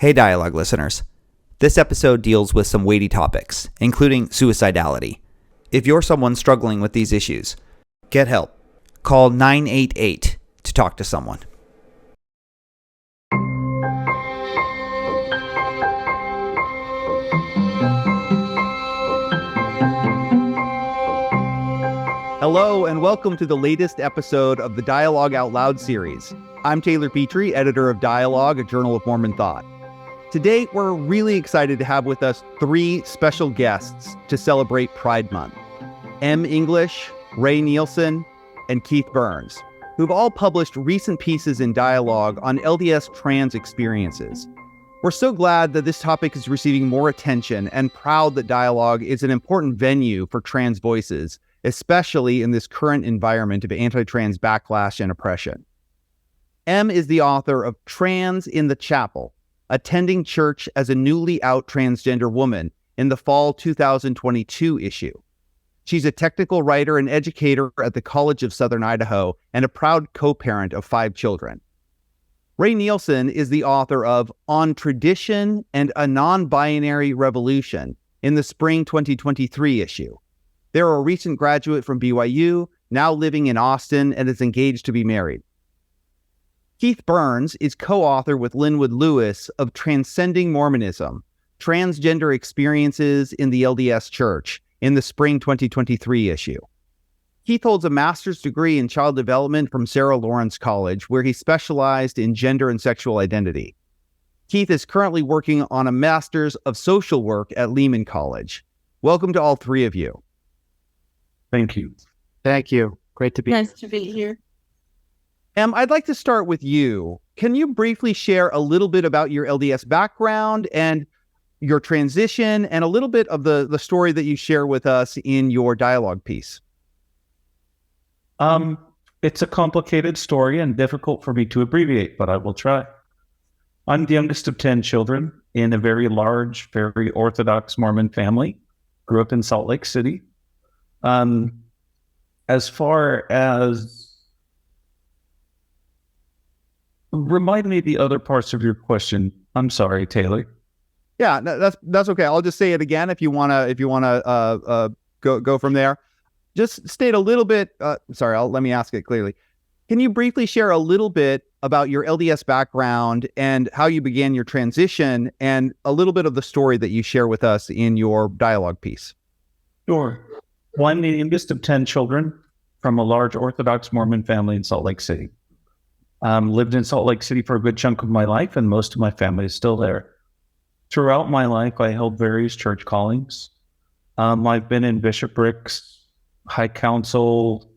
Hey Dialogue listeners. This episode deals with some weighty topics, including suicidality. If you're someone struggling with these issues, get help. Call 988 to talk to someone. Hello and welcome to the latest episode of the Dialogue Out Loud series. I'm Taylor Petrey, editor of Dialogue, a Journal of Mormon Thought. Today, we're really excited to have with us three special guests to celebrate Pride Month. M. English, Ray Nielson, and Keith Burns, who've all published recent pieces in Dialogue on LDS trans experiences. We're so glad that this topic is receiving more attention and proud that Dialogue is an important venue for trans voices, especially in this current environment of anti-trans backlash and oppression. M is the author of Trans in the Chapel, Attending Church as a Newly Out Transgender Woman in the fall 2022 issue. She's a technical writer and educator at the College of Southern Idaho and a proud co-parent of 5 children. Ray Nielson is the author of On Tradition and a Nonbinary Revolution in the spring 2023 issue. They're a recent graduate from BYU, now living in Austin, and is engaged to be married. Keith Burns is co-author with Linwood Lewis of Transcending Mormonism, Transgender Experiences in the LDS Church in the spring 2023 issue. Keith holds a master's degree in child development from Sarah Lawrence College, where he specialized in gender and sexual identity. Keith is currently working on a master's of social work at Lehman College. Welcome to all three of you. Thank you. Thank you. Great to be here. Nice to be here. Em, I'd like to start with you. Can you briefly share a little bit about your LDS background and your transition and a little bit of the story that you share with us in your dialogue piece? It's a complicated story and difficult for me to abbreviate, but I will try. I'm the youngest of 10 children in a very large, very Orthodox Mormon family. Grew up in Salt Lake City. As far as remind me the other parts of your question. I'm sorry, Taylor. Yeah, that's okay. I'll just say it again if you wanna go from there. Just state a little bit. Let me ask it clearly. Can you briefly share a little bit about your LDS background and how you began your transition, and a little bit of the story that you share with us in your dialogue piece? Sure. Well, I'm the youngest of 10 children from a large Orthodox Mormon family in Salt Lake City. Lived in Salt Lake City for a good chunk of my life, and most of my family is still there. Throughout my life, I held various church callings. I've been in bishoprics, high council,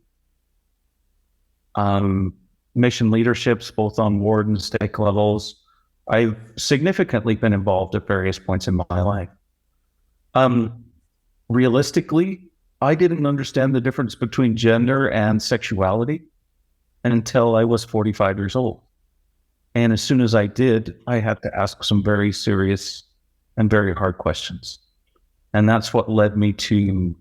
mission leaderships, both on ward and stake levels. I've significantly been involved at various points in my life. Realistically, I didn't understand the difference between gender and sexuality until I was 45 years old. And as soon as I did, I had to ask some very serious and very hard questions. And that's what led me to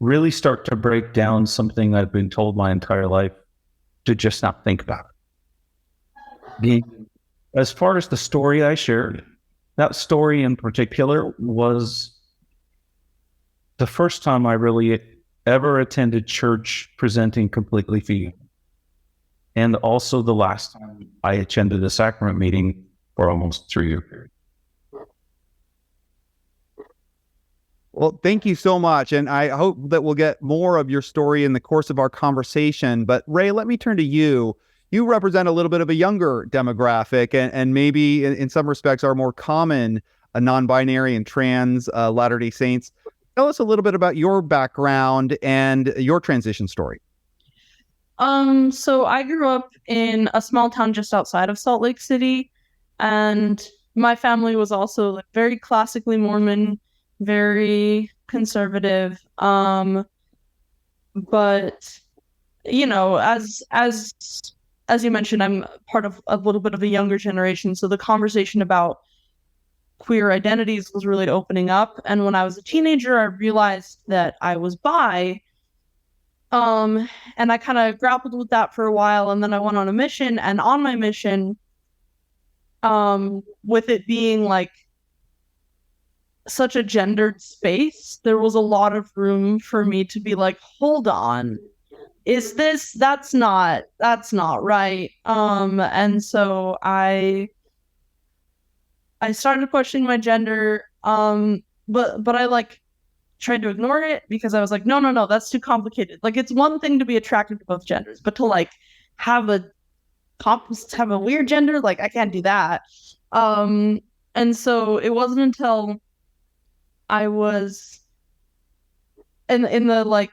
really start to break down something I've been told my entire life to just not think about. As far as the story I shared, that story in particular was the first time I really ever attended church presenting completely female. And also the last time I attended a sacrament meeting for almost a 3-year period. Well, thank you so much. And I hope that we'll get more of your story in the course of our conversation. But Ray, let me turn to you. You represent a little bit of a younger demographic and maybe in some respects are more common, non-binary and trans Latter-day Saints. Tell us a little bit about your background and your transition story. So I grew up in a small town just outside of Salt Lake City, and my family was also very classically Mormon, very conservative. But you know, as you mentioned, I'm part of a little bit of a younger generation, so the conversation about queer identities was really opening up. And when I was a teenager, I realized that I was bi. And I kind of grappled with that for a while, and then I went on a mission, and on my mission, with it being like such a gendered space, there was a lot of room for me to be like, hold on, that's not right. And so I started questioning my gender, but I like tried to ignore it because I was like, no, that's too complicated. Like, it's one thing to be attracted to both genders, but to like have a have a weird gender, like I can't do that. And so it wasn't until I was in the like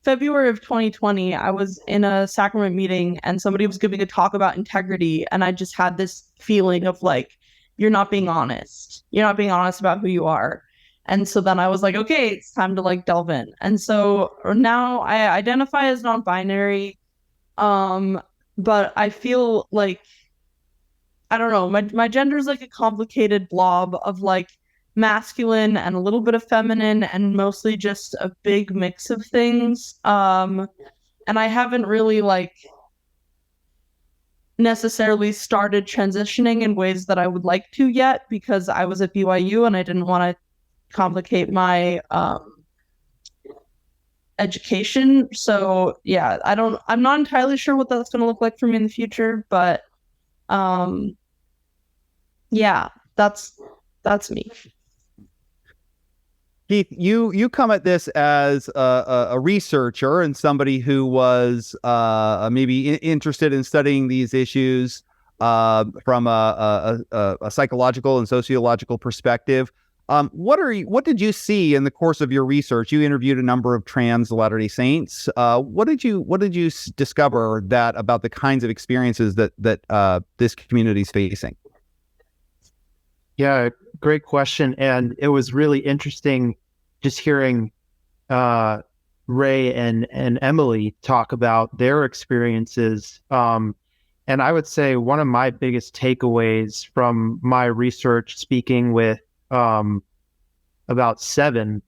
February of 2020, I was in a sacrament meeting and somebody was giving a talk about integrity, and I just had this feeling of like, you're not being honest. You're not being honest about who you are. And so then I was like, okay, it's time to like delve in. And so now I identify as non-binary, but I feel like, I don't know, my gender is like a complicated blob of like masculine and a little bit of feminine and mostly just a big mix of things. And I haven't really like necessarily started transitioning in ways that I would like to yet, because I was at BYU and I didn't want to complicate my education. So yeah, I'm not entirely sure what that's going to look like for me in the future, but yeah, that's me. Keith, you come at this as a researcher and somebody who was maybe interested in studying these issues from a psychological and sociological perspective. What did you see in the course of your research? You interviewed a number of trans Latter-day Saints. What did you discover that about the kinds of experiences that this community is facing? Yeah, great question. And it was really interesting just hearing Ray and Emily talk about their experiences. And I would say one of my biggest takeaways from my research, speaking with about 7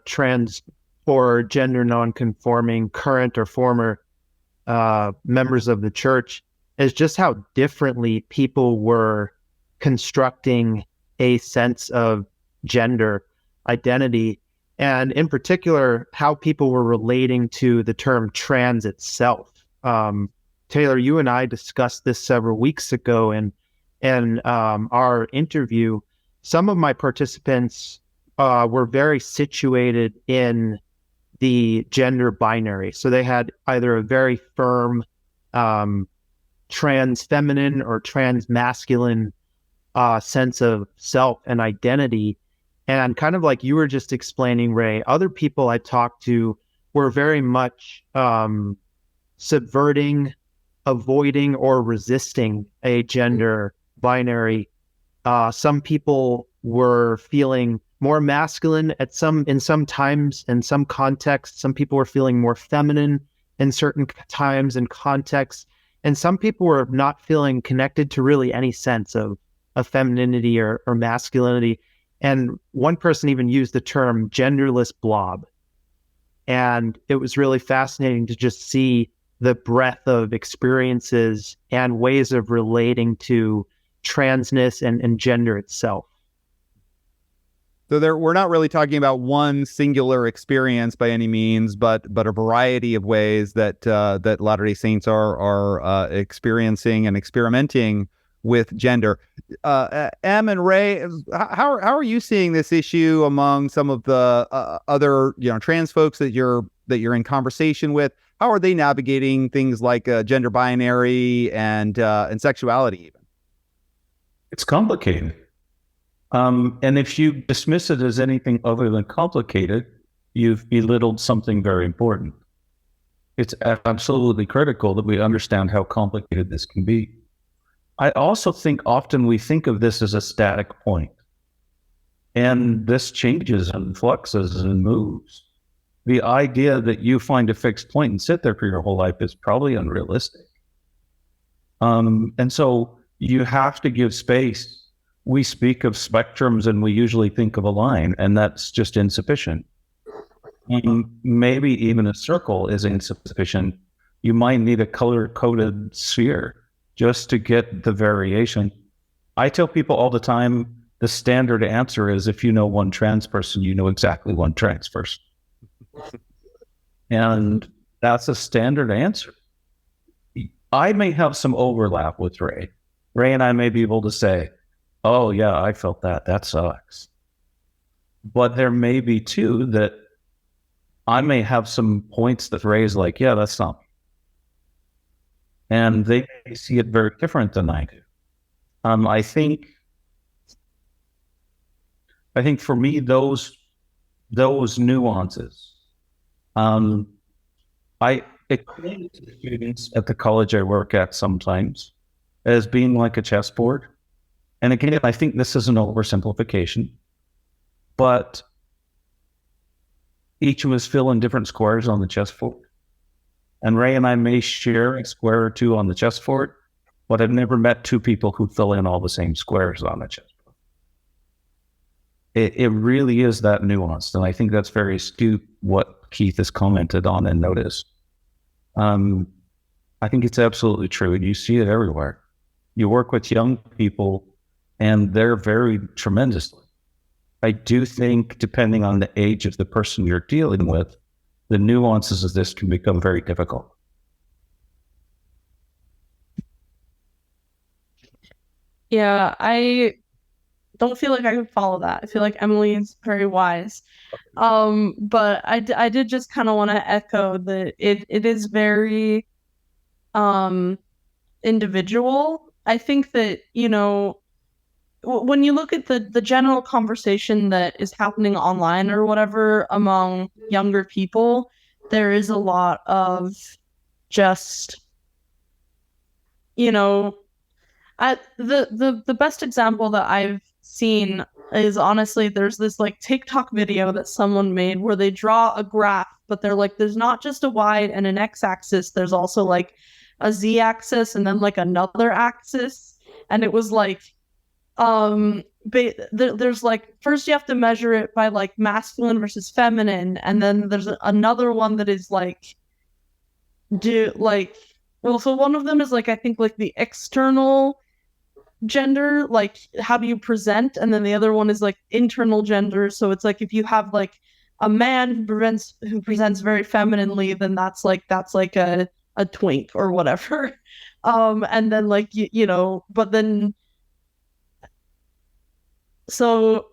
trans or gender nonconforming current or former members of the church, is just how differently people were constructing a sense of gender identity, and in particular, how people were relating to the term trans itself. Taylor, you and I discussed this several weeks ago in our interview. Some of my participants were very situated in the gender binary. So they had either a very firm trans feminine or trans masculine sense of self and identity. And kind of like you were just explaining, Ray, other people I talked to were very much subverting, avoiding, or resisting a gender binary. Some people were feeling more masculine in some times, in some contexts. Some people were feeling more feminine in certain times and contexts. And some people were not feeling connected to really any sense of femininity or masculinity. And one person even used the term genderless blob. And it was really fascinating to just see the breadth of experiences and ways of relating to transness and gender itself. So we're not really talking about one singular experience by any means, but a variety of ways that Latter-day Saints are experiencing and experimenting with gender. Em and Ray, how are you seeing this issue among some of the other trans folks that you're in conversation with? How are they navigating things like gender binary and sexuality even? It's complicated. And if you dismiss it as anything other than complicated, you've belittled something very important. It's absolutely critical that we understand how complicated this can be. I also think often we think of this as a static point, and this changes and fluxes and moves. The idea that you find a fixed point and sit there for your whole life is probably unrealistic. And so you have to give space. We speak of spectrums and we usually think of a line, and that's just insufficient. Maybe even a circle is insufficient. You might need a color-coded sphere. just to get the variation. I tell people all the time, the standard answer is if you know one trans person, you know exactly one trans person. And that's a standard answer. I may have some overlap with Ray. Ray and I may be able to say, oh yeah, I felt that. That sucks. But there may be too that I may have some points that Ray's like, yeah, that's not me. And they may see it very different than I do. I think for me, those nuances, I explain to the students at the college I work at sometimes as being like a chessboard. And again, I think this is an oversimplification, but each of us fill in different squares on the chessboard. And Ray and I may share a square or two on the chessboard, but I've never met two people who fill in all the same squares on the chessboard. It really is that nuanced, and I think that's very astute what Keith has commented on and noticed. I think it's absolutely true, and you see it everywhere. You work with young people, and they're varied tremendously. I do think, depending on the age of the person you're dealing with, the nuances of this can become very difficult. Yeah, I don't feel like I could follow that. I feel like Emily is very wise. But I did just kind of want to echo that it is very individual. I think that, when you look at the general conversation that is happening online or whatever among younger people, there is a lot of just, the best example that I've seen is, honestly, there's this like TikTok video that someone made where they draw a graph, but they're like, there's not just a Y and an X axis, there's also like a Z axis and then like another axis. And it was like, there's like, first you have to measure it by like masculine versus feminine, and then there's another one that is like, so one of them is like, I think like the external gender, like how do you present, and then the other one is like internal gender. So it's like if you have like a man who presents very femininely, then that's like a twink or whatever. And then like but then so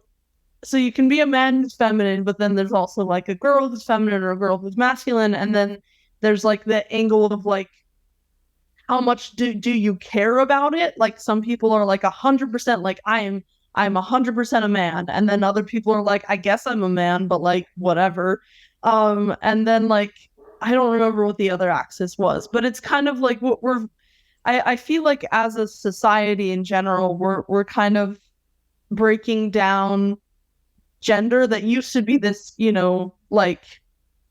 you can be a man who's feminine, but then there's also like a girl who's feminine or a girl who's masculine, and then there's like the angle of like, how much do you care about it? Like some people are like 100% like I'm 100% a man, and then other people are like, I guess I'm a man, but like whatever. And then like I don't remember what the other axis was, but it's kind of like what I feel like as a society in general, we're kind of breaking down gender that used to be this, like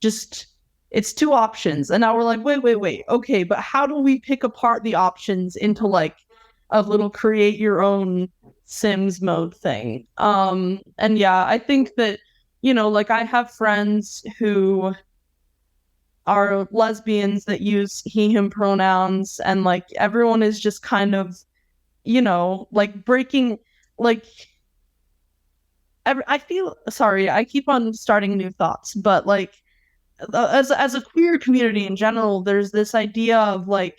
just it's two options, and now we're like, wait, okay, but how do we pick apart the options into like a little create your own Sims mode thing? And yeah, I think that, like I have friends who are lesbians that use he him pronouns, and like everyone is just kind of, like breaking, like I feel, sorry, I keep on starting new thoughts, but like as a queer community in general, there's this idea of like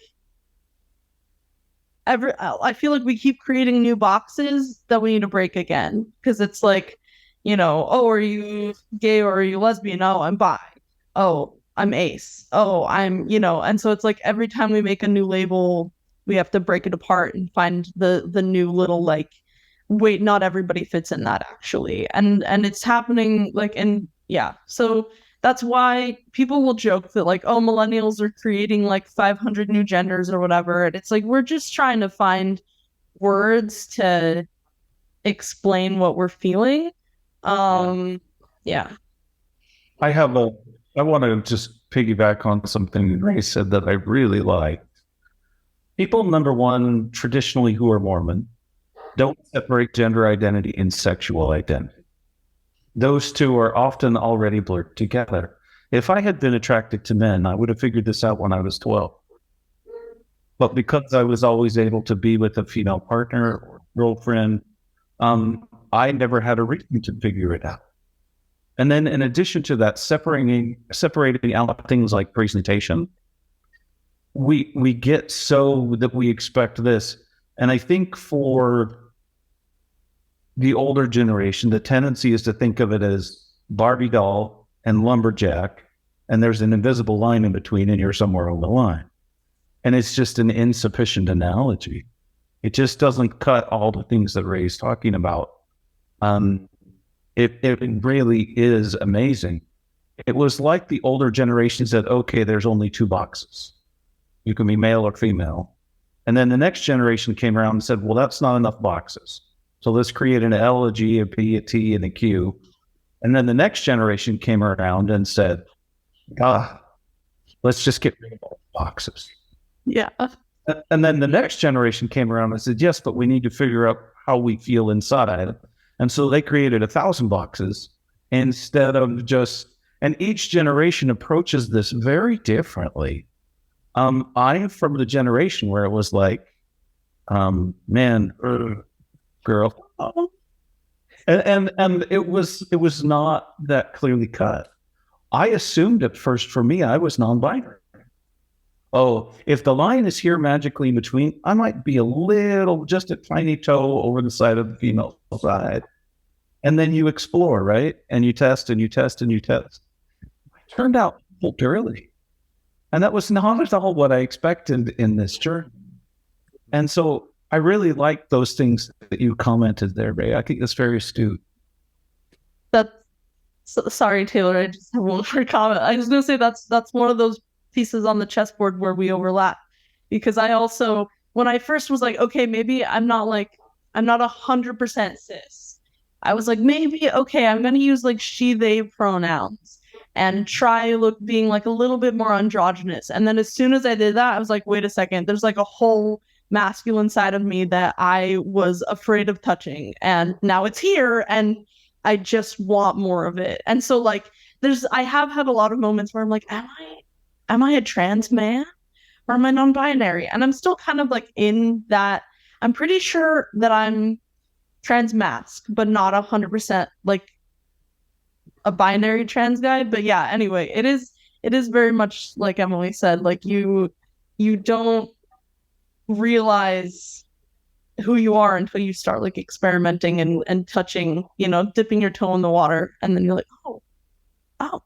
I feel like we keep creating new boxes that we need to break again, because it's like, oh, are you gay or are you lesbian? Oh, I'm bi. Oh, I'm ace. Oh, I'm, and so it's like every time we make a new label, we have to break it apart and find the new little like, wait, not everybody fits in that actually. And it's happening like, and yeah, so that's why people will joke that like, oh, millennials are creating like 500 new genders or whatever. And it's like, we're just trying to find words to explain what we're feeling. Yeah. I want to just piggyback on something Ray said that I really like. People, number one, traditionally who are Mormon, don't separate gender identity and sexual identity. Those two are often already blurred together. If I had been attracted to men, I would have figured this out when I was 12. But because I was always able to be with a female partner or girlfriend, I never had a reason to figure it out. And then in addition to that, separating out things like presentation, we get so that we expect this. And I think for the older generation, the tendency is to think of it as Barbie doll and lumberjack, and there's an invisible line in between, and you're somewhere on the line. And it's just an insufficient analogy. It just doesn't cut all the things that Ray's talking about. It really is amazing. It was like the older generation said, okay, there's only two boxes. You can be male or female. And then the next generation came around and said, well, that's not enough boxes. So let's create an L, a G, a P, a T, and a Q. And then the next generation came around and said, let's just get rid of all the boxes. Yeah. And then the next generation came around and said, yes, but we need to figure out how we feel inside. And so they created 1,000 boxes instead of just, and each generation approaches this very differently. I am from the generation where it was like, man, girl. And it was not that clearly cut. I assumed at first for me, I was non-binary. Oh, if the line is here magically in between, I might be just a tiny toe over the side of the female side. And then you explore, right? And you test and you test and you test. It turned out dirty. And that was not at all what I expected in this journey. And so I really like those things that you commented there, Ray. I think that's very astute. Sorry, Taylor, I just have one more comment. I was going to say that's one of those pieces on the chessboard where we overlap. Because I also, when I first was like, okay, maybe I'm not 100% cis. I was like, maybe, okay, I'm going to use like she, they pronouns and try being like a little bit more androgynous. And then as soon as I did that, I was like, wait a second, there's like a whole masculine side of me that I was afraid of touching. And now it's here and I just want more of it. And so like, I have had a lot of moments where I'm like, am I a trans man or am I non-binary? And I'm still kind of like in that, I'm pretty sure that I'm trans mask, but not 100% like a binary trans guy. But yeah, anyway, it is very much like Emily said, like you don't realize who you are until you start like experimenting and touching, dipping your toe in the water, and then you're like, oh.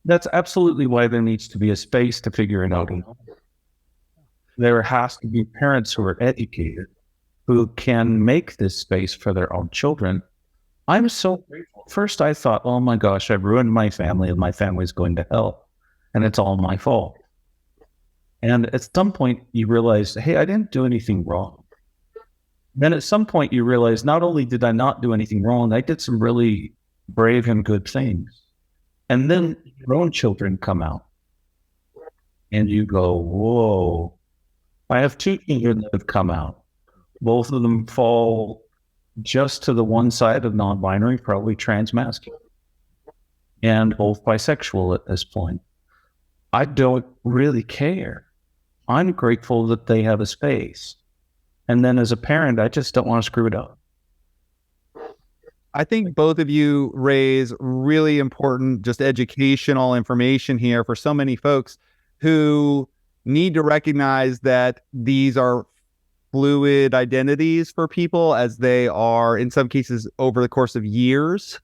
That's absolutely why there needs to be a space to figure it out. There has to be parents who are educated, who can make this space for their own children. I'm so grateful. First, I thought, oh my gosh, I've ruined my family and my family's going to hell. And it's all my fault. And at some point, you realize, hey, I didn't do anything wrong. Then at some point, you realize, not only did I not do anything wrong, I did some really brave and good things. And then your own children come out. And you go, whoa. I have two children that have come out. Both of them fall just to the one side of non-binary, probably transmasculine, and both bisexual at this point. I don't really care. I'm grateful that they have a space. And then as a parent, I just don't want to screw it up. I think both of you raise really important, just educational information here for so many folks who need to recognize that these are fluid identities for people, as they are, in some cases, over the course of years,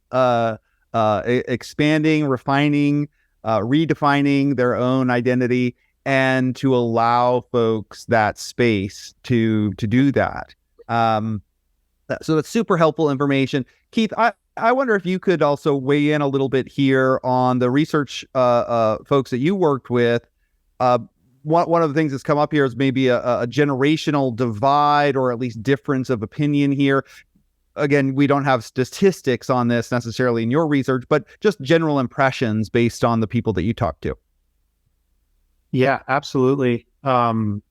expanding, refining, redefining their own identity, and to allow folks that space to do that. So that's super helpful information. Keith, I wonder if you could also weigh in a little bit here on the research folks that you worked with. One of the things that's come up here is maybe a generational divide, or at least difference of opinion here. Again, we don't have statistics on this necessarily in your research, but just general impressions based on the people that you talked to. Yeah, absolutely. And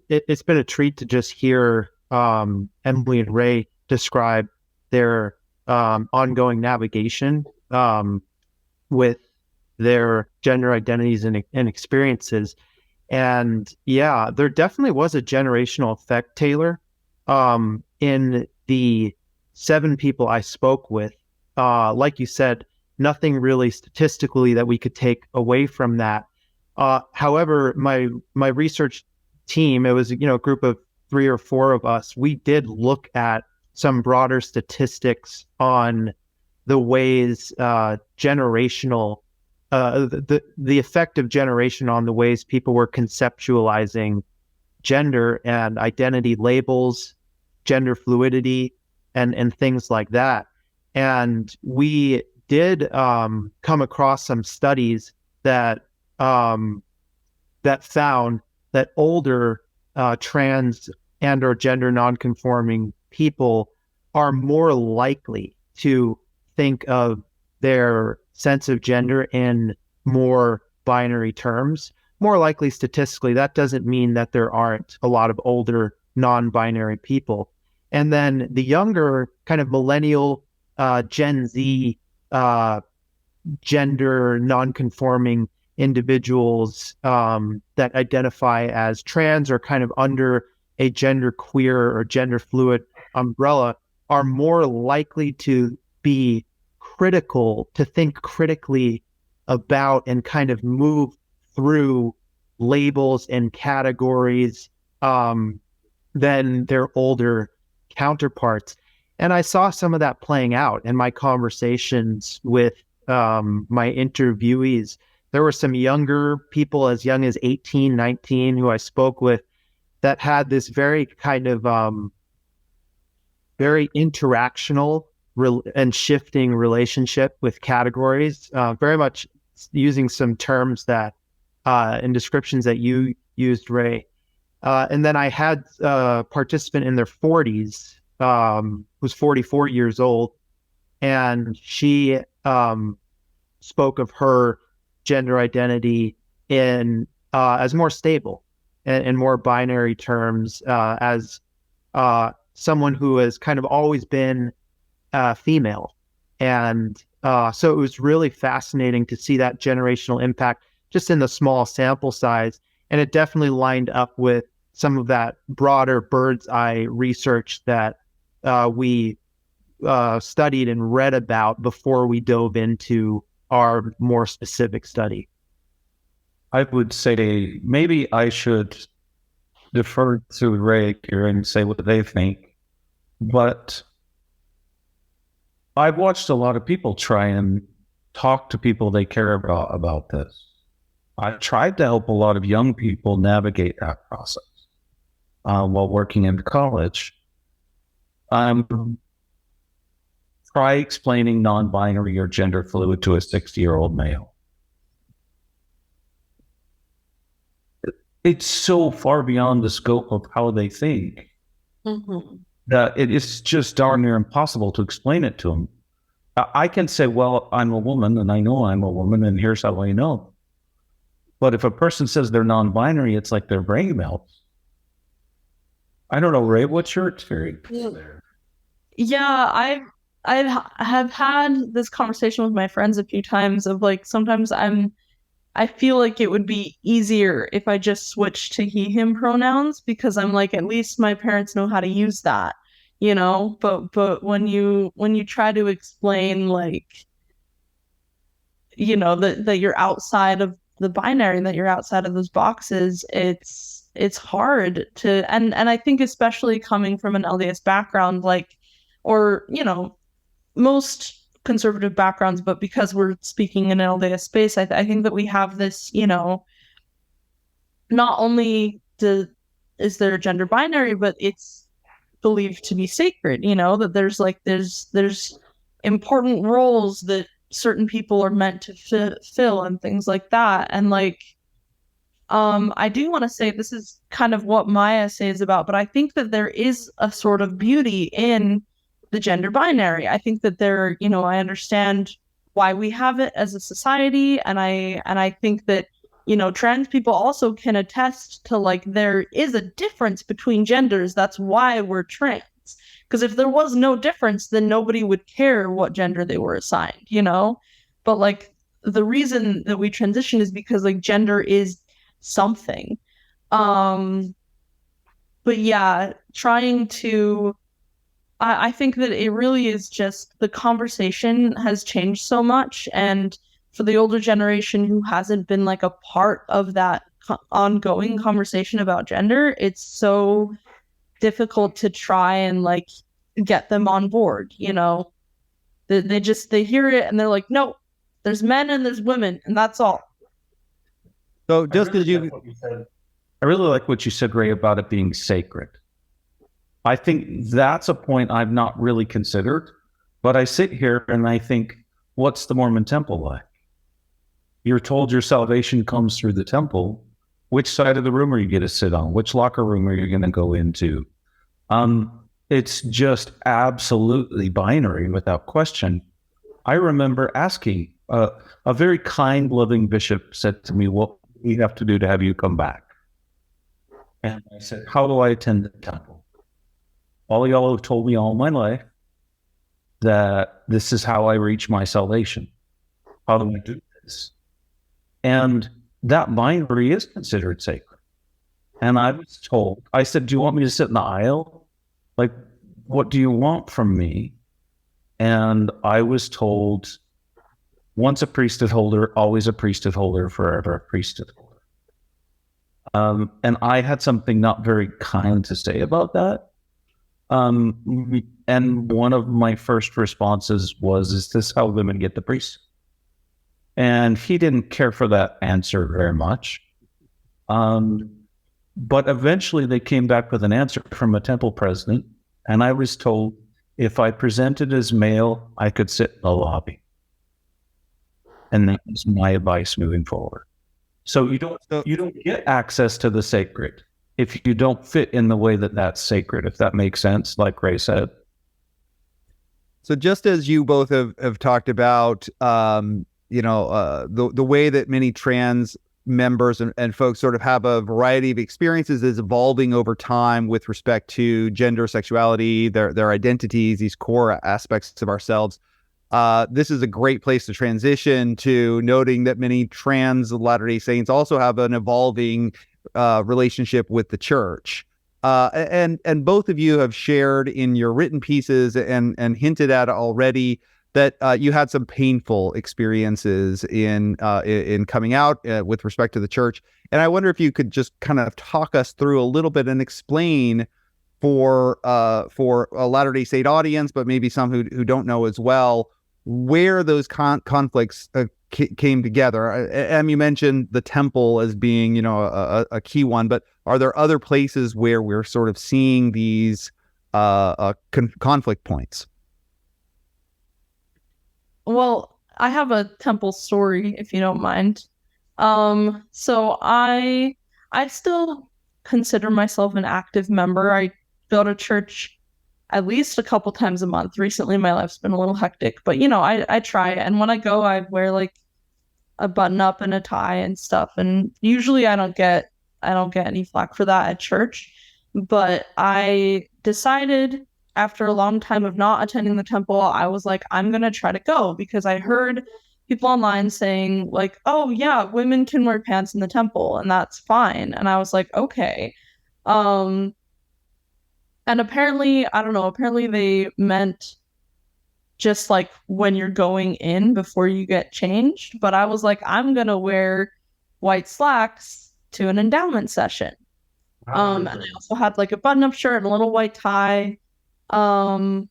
it's been a treat to just hear Emily and Ray describe their ongoing navigation with their gender identities and experiences. And yeah, there definitely was a generational effect, Taylor. In the 7 people I spoke with, like you said, nothing really statistically that we could take away from that. However, my research team, it was, a group of 3 or 4 of us, we did look at some broader statistics on the ways the effect of generation on the ways people were conceptualizing gender and identity labels, gender fluidity, and things like that. And we did come across some studies that that found that older trans and or gender nonconforming people are more likely to think of their sense of gender in more binary terms. More likely statistically. That doesn't mean that there aren't a lot of older non-binary people. And then the younger kind of millennial, Gen Z, gender nonconforming individuals that identify as trans or kind of under a gender queer or gender fluid umbrella are more likely to be to think critically about and kind of move through labels and categories than their older counterparts. And I saw some of that playing out in my conversations with my interviewees. There were some younger people as young as 18, 19 who I spoke with that had this very kind of very interactional and shifting relationship with categories, very much using some terms that and descriptions that you used, Ray. And then I had a participant in their 40s who's 44 years old, and she spoke of her gender identity in as more stable and more binary terms, as someone who has kind of always been female. And so it was really fascinating to see that generational impact just in the small sample size. And it definitely lined up with some of that broader bird's eye research that we studied and read about before we dove into our more specific study. I would say maybe I should defer to Ray here and say what they think, but I've watched a lot of people try and talk to people they care about this. I've tried to help a lot of young people navigate that process while working in college. Try explaining non-binary or gender fluid to a 60-year-old male. It's so far beyond the scope of how they think that it is just darn near impossible to explain it to them. I can say, well, I'm a woman and I know I'm a woman and here's how I know. But if a person says they're non-binary, it's like their brain melts. I don't know, Ray, what's your experience there? Yeah, I have had this conversation with my friends a few times of like, sometimes I feel like it would be easier if I just switched to he, him pronouns, because I'm like, at least my parents know how to use that, but when you try to explain, like, that you're outside of the binary, that you're outside of those boxes, it's hard to, and I think especially coming from an LDS background, like, or, most conservative backgrounds, but because we're speaking in an LDS space, I think that we have this, not only is there a gender binary, but it's believed to be sacred, that there's important roles that certain people are meant to fill and things like that. And like, I do want to say this is kind of what my essay is about, but I think that there is a sort of beauty in the gender binary. I think that I understand why we have it as a society, and I think that trans people also can attest to, like, there is a difference between genders. That's why we're trans. Because if there was no difference, then nobody would care what gender they were assigned, But like, the reason that we transition is because, like, gender is something. But yeah, trying to, I think that it really is just the conversation has changed so much. And for the older generation who hasn't been like a part of that ongoing conversation about gender, it's so difficult to try and like get them on board. They hear it and they're like, no, there's men and there's women and that's all. So just as you I really like what you said, Ray, about it being sacred. I think that's a point I've not really considered, but I sit here and I think, what's the Mormon temple like? You're told your salvation comes through the temple. Which side of the room are you going to sit on? Which locker room are you going to go into? It's just absolutely binary without question. I remember asking, a very kind, loving bishop said to me, what do we have to do to have you come back? And I said, how do I attend the temple? All y'all have told me all my life that this is how I reach my salvation. How do I do this? And that binary is considered sacred. And I was told, I said, do you want me to sit in the aisle? Like, what do you want from me? And I was told, once a priesthood holder, always a priesthood holder, forever a priesthood holder. And I had something not very kind to say about that. And one of my first responses was, is this how women get the priesthood? And he didn't care for that answer very much. But eventually they came back with an answer from a temple president. And I was told if I presented as male, I could sit in the lobby. And that was my advice moving forward. So you don't get access to the sacred if you don't fit in the way that that's sacred, if that makes sense, like Ray said. So just as you both have talked about, the way that many trans members and folks sort of have a variety of experiences is evolving over time with respect to gender, sexuality, their identities, these core aspects of ourselves. This is a great place to transition to noting that many trans Latter-day Saints also have an evolving relationship with the church. And both of you have shared in your written pieces and hinted at already that you had some painful experiences in coming out with respect to the church. And I wonder if you could just kind of talk us through a little bit and explain for a Latter-day Saint audience, but maybe some who don't know as well, where those conflicts came together. You mentioned the temple as being, a key one, but are there other places where we're sort of seeing these conflict points? Well, I have a temple story, if you don't mind. So I still consider myself an active member. I go to church at least a couple times a month. Recently, my life's been a little hectic, but I try. And when I go, I wear like a button up and a tie and stuff. And usually, I don't get any flack for that at church. But I decided after a long time of not attending the temple, I was like, I'm gonna try to go, because I heard people online saying like, oh yeah, women can wear pants in the temple and that's fine. And I was like, okay. And apparently, I don't know, apparently they meant just like when you're going in before you get changed. But I was like, I'm gonna wear white slacks to an endowment session. And I also had like a button-up shirt and a little white tie. And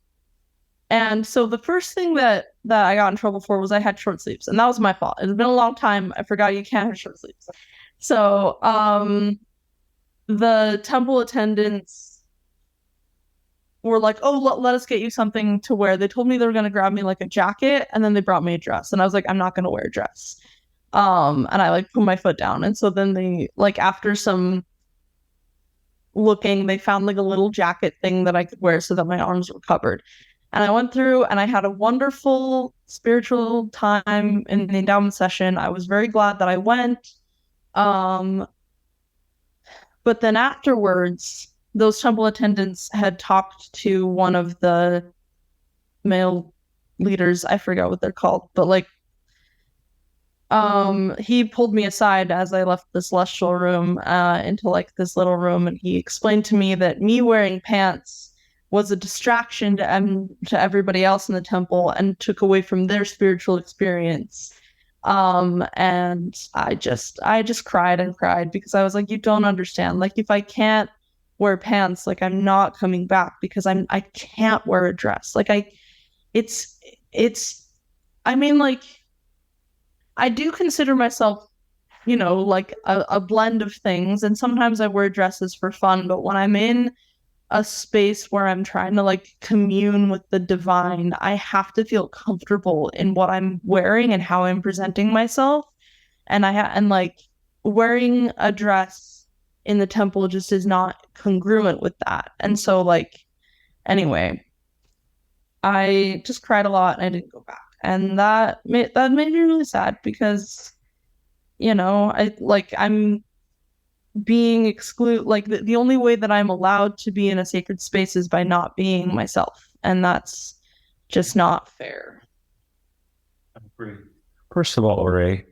so the first thing that I got in trouble for was I had short sleeves, and that was my fault. It's been a long time. I forgot you can't have short sleeves. So, the temple attendants were like, oh, let us get you something to wear. They told me they were going to grab me like a jacket, and then they brought me a dress, and I was like, I'm not going to wear a dress. And I like put my foot down. And so then they like, after some looking, they found like a little jacket thing that I could wear so that my arms were covered. And I went through and I had a wonderful spiritual time in the endowment session. I was very glad that I went. But then afterwards, those temple attendants had talked to one of the male leaders. I forgot what they're called, but like he pulled me aside as I left the celestial room into like this little room, and he explained to me that me wearing pants was a distraction to everybody else in the temple and took away from their spiritual experience. And I just cried and cried because I was like, you don't understand. Like, if I can't wear pants, like, I'm not coming back because I can't wear a dress. Like, I mean, like, I do consider myself, like a blend of things. And sometimes I wear dresses for fun, but when I'm in a space where I'm trying to like commune with the divine, I have to feel comfortable in what I'm wearing and how I'm presenting myself. And and like wearing a dress in the temple just is not congruent with that. And so, like, anyway, I just cried a lot and I didn't go back. And that made me really sad because, I'm being excluded. Like, the only way that I'm allowed to be in a sacred space is by not being myself. And that's just not fair. I agree. First of all, Ray,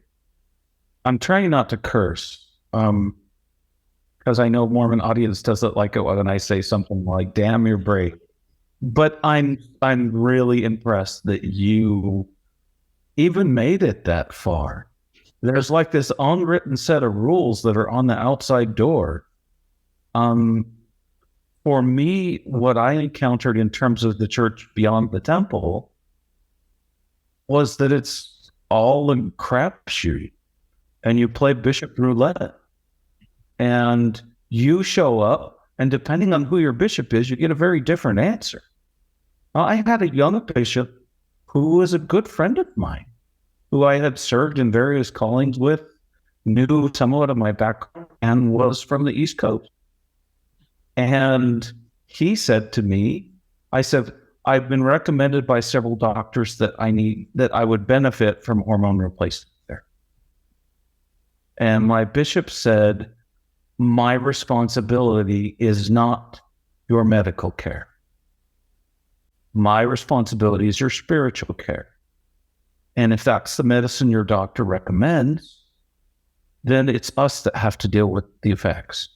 I'm trying not to curse, because I know Mormon audience doesn't like it when I say something like, damn, you're brave. But I'm really impressed that you even made it that far. There's like this unwritten set of rules that are on the outside door. For me, what I encountered in terms of the church beyond the temple was that it's all a crapshoot, and you play bishop roulette, and you show up, and depending on who your bishop is, you get a very different answer. I had a young bishop who was a good friend of mine, who I had served in various callings with, knew somewhat of my background, and was from the East Coast. And he said to me, I said, I've been recommended by several doctors that I would benefit from hormone replacement there. And my bishop said, my responsibility is not your medical care. My responsibility is your spiritual care. And if that's the medicine your doctor recommends, then it's us that have to deal with the effects.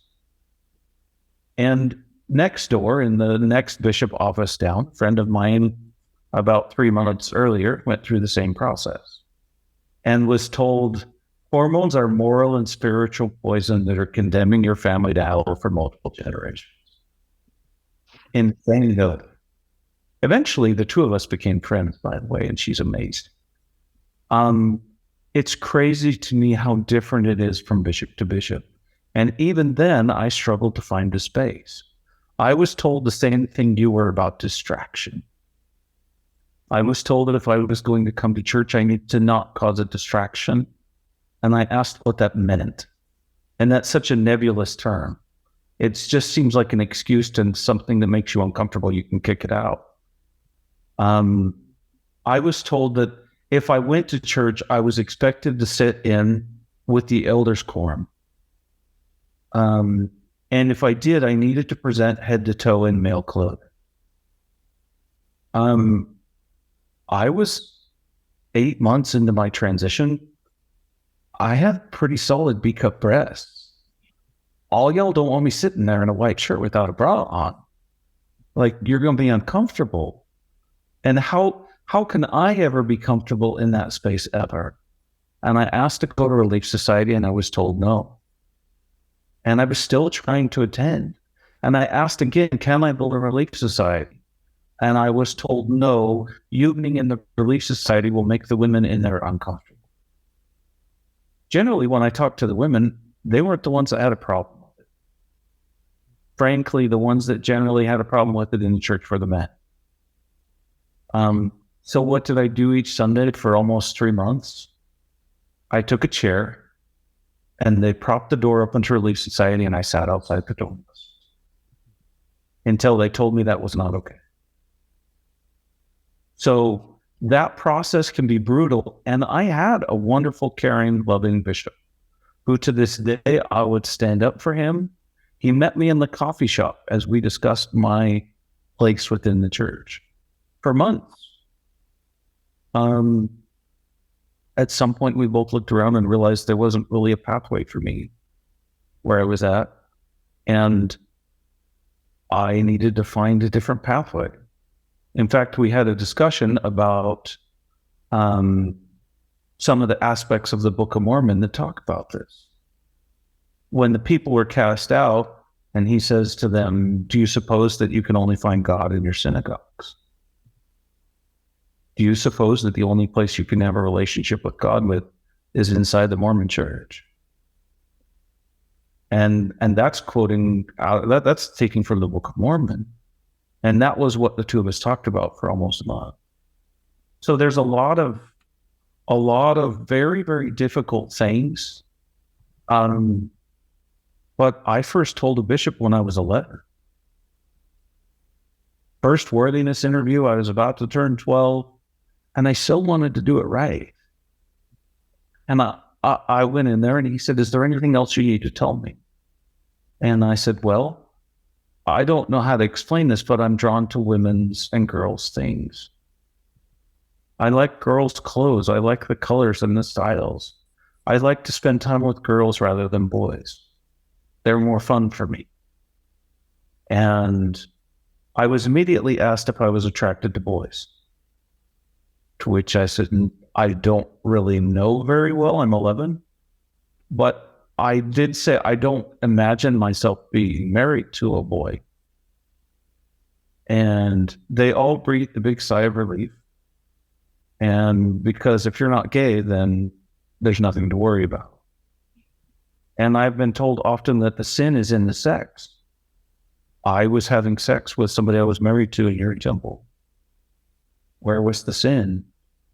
And next door, in the next bishop office down, a friend of mine about 3 months earlier went through the same process and was told, hormones are moral and spiritual poison that are condemning your family to hell for multiple generations. Insane. Eventually, the two of us became friends, by the way, and she's amazed. It's crazy to me how different it is from bishop to bishop. And even then, I struggled to find a space. I was told the same thing you were about distraction. I was told that if I was going to come to church, I needed to not cause a distraction. And I asked what that meant. And that's such a nebulous term. It just seems like an excuse to something that makes you uncomfortable. You can kick it out. I was told that if I went to church, I was expected to sit in with the elders' quorum. And if I did, I needed to present head to toe in male clothing. I was 8 months into my transition. I have pretty solid B-cup breasts. All y'all don't want me sitting there in a white shirt without a bra on. Like, you're going to be uncomfortable. And how can I ever be comfortable in that space ever? And I asked to go to Relief Society, and I was told no. And I was still trying to attend. And I asked again, can I build a Relief Society? And I was told no, evening in the Relief Society will make the women in there uncomfortable. Generally, when I talked to the women, they weren't the ones that had a problem with it. Frankly, the ones that generally had a problem with it in the church were the men. So what did I do each Sunday for almost 3 months? I took a chair, and they propped the door up into Relief Society, and I sat outside the door until they told me that was not okay. So that process can be brutal. And I had a wonderful, caring, loving bishop who to this day, I would stand up for him. He met me in the coffee shop as we discussed my place within the church for months. at some point we both looked around and realized there wasn't really a pathway for me where I was at. And I needed to find a different pathway. In fact, we had a discussion about some of the aspects of the Book of Mormon that talk about this. When the people were cast out, and he says to them, do you suppose that you can only find God in your synagogues? Do you suppose that the only place you can have a relationship with God with is inside the Mormon church? And that's quoting, that's taking from the Book of Mormon. And that was what the two of us talked about for almost a month. So there's a lot of very, very difficult things. But I first told a bishop when I was 11. First worthiness interview, I was about to turn 12, and I still wanted to do it right. And I went in there and he said, is there anything else you need to tell me? And I said, well, I don't know how to explain this, but I'm drawn to women's and girls' things. I like girls' clothes. I like the colors and the styles. I like to spend time with girls rather than boys. They're more fun for me. And I was immediately asked if I was attracted to boys, to which I said, I don't really know very well. I'm 11. But I did say, I don't imagine myself being married to a boy. And they all breathed a big sigh of relief. And because if you're not gay, then there's nothing to worry about. And I've been told often that the sin is in the sex. I was having sex with somebody I was married to in Erie Temple. Where was the sin?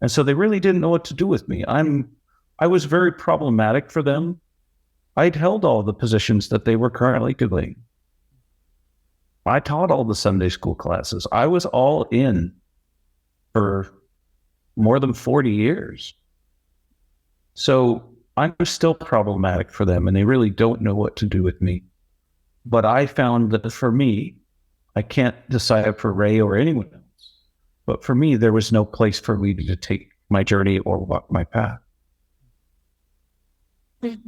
And so they really didn't know what to do with me. I was very problematic for them. I'd held all the positions that they were currently doing. I taught all the Sunday school classes. I was all in for more than 40 years. So I'm still problematic for them, and they really don't know what to do with me. But I found that for me, I can't decide for Ray or anyone else. But for me, there was no place for me to take my journey or walk my path.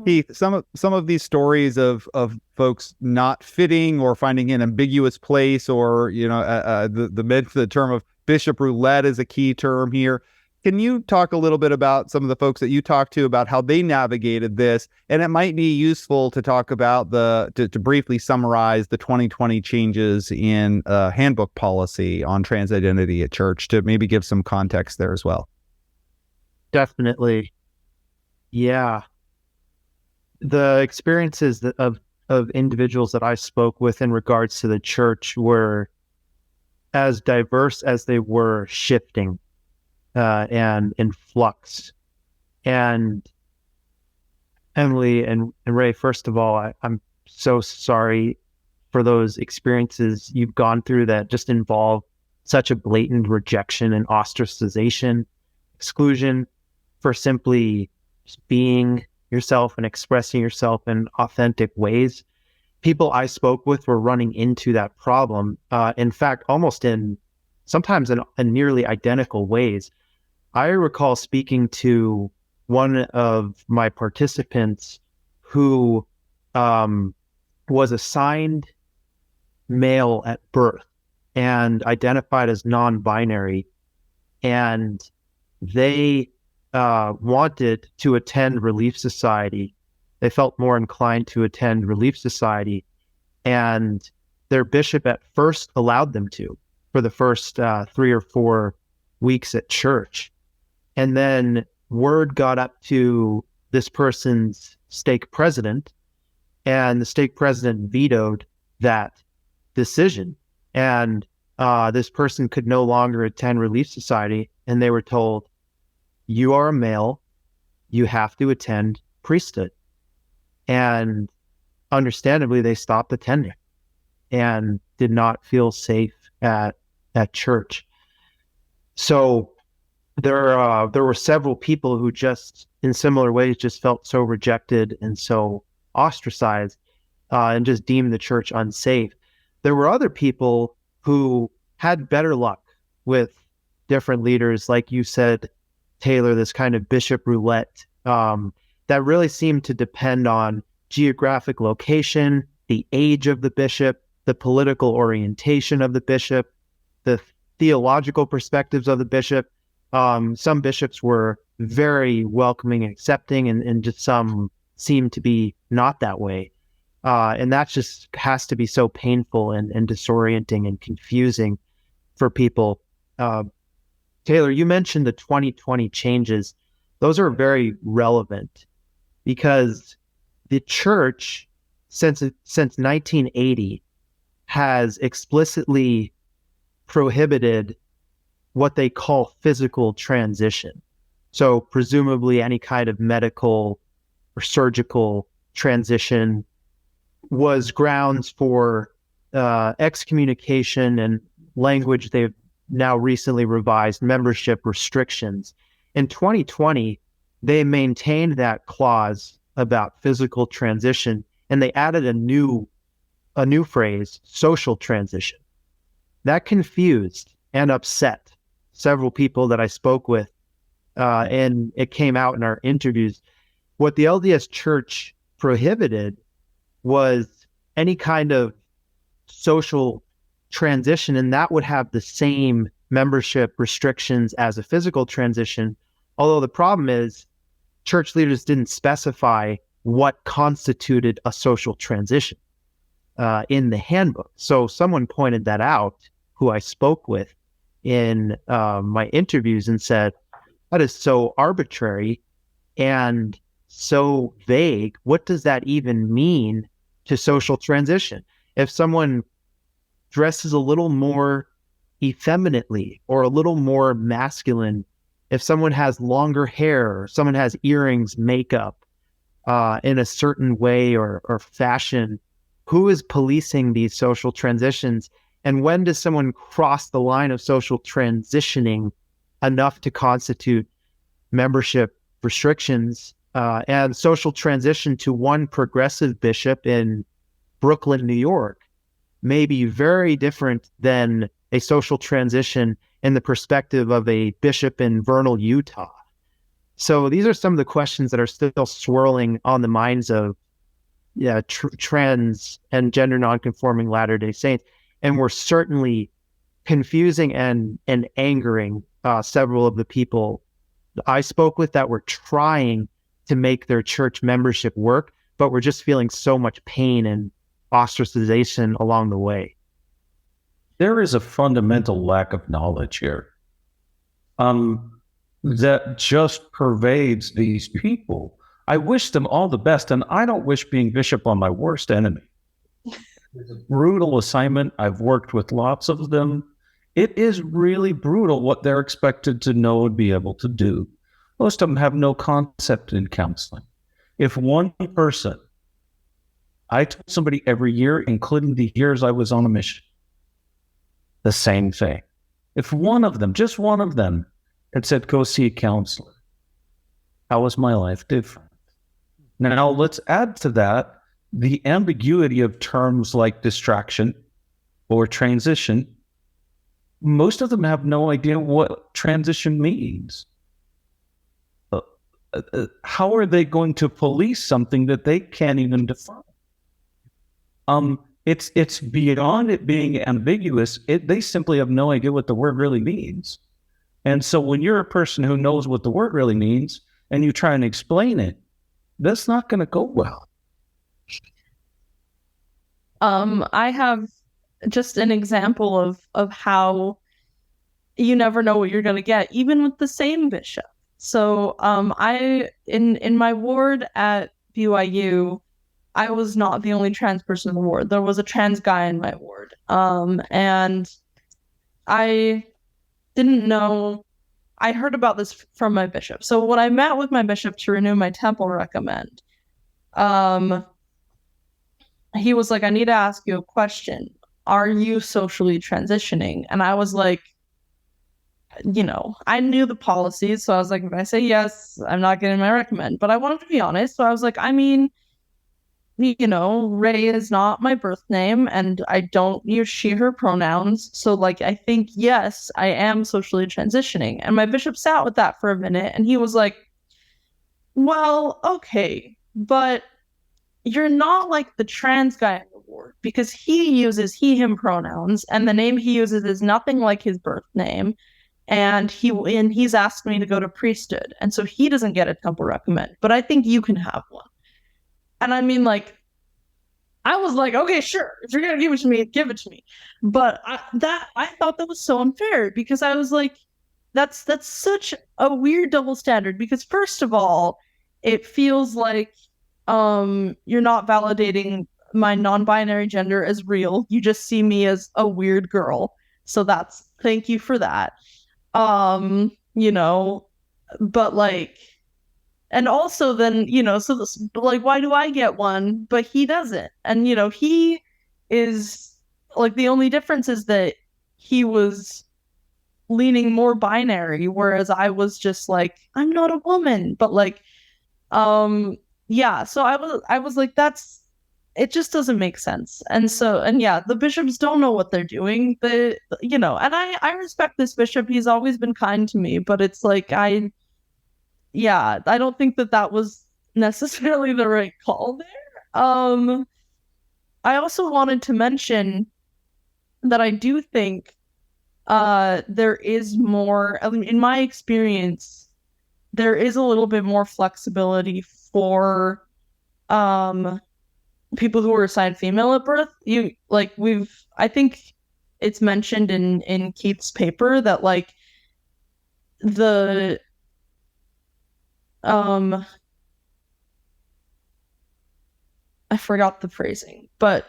Keith, some of these stories of folks not fitting or finding an ambiguous place, or the term of bishop roulette is a key term here. Can you talk a little bit about some of the folks that you talked to about how they navigated this? And it might be useful to talk about to briefly summarize the 2020 changes in handbook policy on trans identity at church, to maybe give some context there as well. Definitely. Yeah. The experiences of individuals that I spoke with in regards to the church were as diverse as they were shifting and in flux. And Emily and Ray, first of all, I'm so sorry for those experiences you've gone through that just involve such a blatant rejection and ostracization, exclusion for simply just being yourself and expressing yourself in authentic ways. People I spoke with were running into that problem. In fact, almost sometimes in nearly identical ways. I recall speaking to one of my participants who was assigned male at birth and identified as non-binary, and they wanted to attend Relief Society. They felt more inclined to attend Relief Society, and their bishop at first allowed them to for the first 3 or 4 weeks at church. And then word got up to this person's stake president, and the stake president vetoed that decision. And this person could no longer attend Relief Society, and they were told, you are a male, you have to attend priesthood. And understandably, they stopped attending and did not feel safe at church. So there were several people who just, in similar ways, just felt so rejected and so ostracized and just deemed the church unsafe. There were other people who had better luck with different leaders, like you said, Taylor, this kind of bishop roulette that really seemed to depend on geographic location, the age of the bishop, the political orientation of the bishop, the theological perspectives of the bishop. Some bishops were very welcoming and accepting, and just some seemed to be not that way. And that just has to be so painful and disorienting and confusing for people. Taylor, you mentioned the 2020 changes. Those are very relevant because the church, since 1980, has explicitly prohibited what they call physical transition. So presumably any kind of medical or surgical transition was grounds for excommunication and language they've now recently revised, membership restrictions. In 2020, they maintained that clause about physical transition, and they added a new phrase, social transition. That confused and upset several people that I spoke with, and it came out in our interviews. What the LDS Church prohibited was any kind of social transition, and that would have the same membership restrictions as a physical transition. Although the problem is church leaders didn't specify what constituted a social transition in the handbook. So someone pointed that out, who I spoke with in my interviews, and said, that is so arbitrary and so vague. What does that even mean to social transition? If someone dresses a little more effeminately or a little more masculine, if someone has longer hair, or someone has earrings, makeup in a certain way or fashion, who is policing these social transitions? And when does someone cross the line of social transitioning enough to constitute membership restrictions? And social transition to one progressive bishop in Brooklyn, New York, may be very different than a social transition in the perspective of a bishop in Vernal, Utah. So these are some of the questions that are still swirling on the minds of trans and gender nonconforming Latter-day Saints, and were certainly confusing and angering several of the people I spoke with that were trying to make their church membership work, but were just feeling so much pain and ostracization along the way. There is a fundamental lack of knowledge here that just pervades these people. I wish them all the best, and I don't wish being bishop on my worst enemy. It's a brutal assignment. I've worked with lots of them. It is really brutal what they're expected to know and be able to do. Most of them have no concept in counseling. If one person, I told somebody every year, including the years I was on a mission, the same thing. If one of them, just one of them, had said, go see a counselor, how was my life different? Now, let's add to that the ambiguity of terms like distraction or transition. Most of them have no idea what transition means. How are they going to police something that they can't even define? It's beyond it being ambiguous. They simply have no idea what the word really means. And so when you're a person who knows what the word really means and you try and explain it, that's not going to go well. I have just an example of how you never know what you're going to get, even with the same bishop. So I in my ward at BYU, I was not the only trans person in the ward. There was a trans guy in my ward. And I didn't know, I heard about this from my bishop. So when I met with my bishop to renew my temple recommend, he was like, I need to ask you a question. Are you socially transitioning? And I was like, I knew the policies. So I was like, if I say yes, I'm not getting my recommend. But I wanted to be honest. So I was like, I mean, Ray is not my birth name, and I don't use she, her pronouns. So, like, I think, yes, I am socially transitioning. And my bishop sat with that for a minute, and he was like, well, okay, but you're not like the trans guy in the ward, because he uses he, him pronouns, and the name he uses is nothing like his birth name. And he's asked me to go to priesthood, and so he doesn't get a temple recommend, but I think you can have one. And I mean, like, I was like, okay, sure, if you're gonna give it to me, give it to me. But I thought that was so unfair, because I was like, that's such a weird double standard. Because first of all, it feels like you're not validating my non-binary gender as real. You just see me as a weird girl. So thank you for that. But like, and also then, so this, like, why do I get one, but he doesn't? And, he is like, the only difference is that he was leaning more binary, whereas I was just like, I'm not a woman, but like, yeah, so I was like, it just doesn't make sense. And so, and yeah, the bishops don't know what they're doing, but, and I respect this bishop. He's always been kind to me, but it's like, I don't think that was necessarily the right call there. I also wanted to mention that I do think there is more, I mean, in my experience, there is a little bit more flexibility for people who are assigned female at birth. I think it's mentioned in Keith's paper that like the I forgot the phrasing, but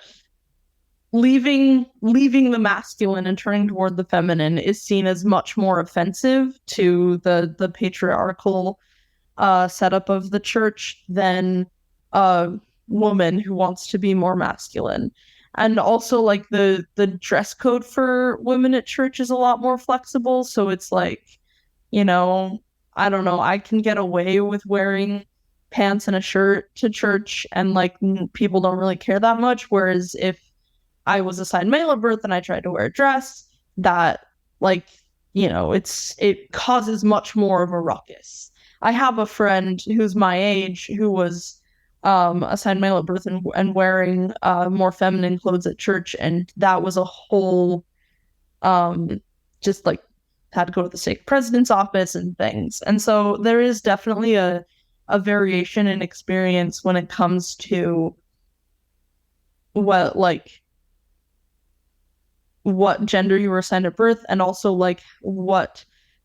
leaving the masculine and turning toward the feminine is seen as much more offensive to the patriarchal setup of the church than a woman who wants to be more masculine. And also, like, the dress code for women at church is a lot more flexible. So it's like, I don't know, I can get away with wearing pants and a shirt to church, and like people don't really care that much. Whereas if I was assigned male at birth and I tried to wear a dress, that, like, it causes much more of a ruckus. I have a friend who's my age who was assigned male at birth and wearing more feminine clothes at church, and that was a whole just like had to go to the stake president's office and things. And so there is definitely a variation in experience when it comes to what gender you were assigned at birth, and also like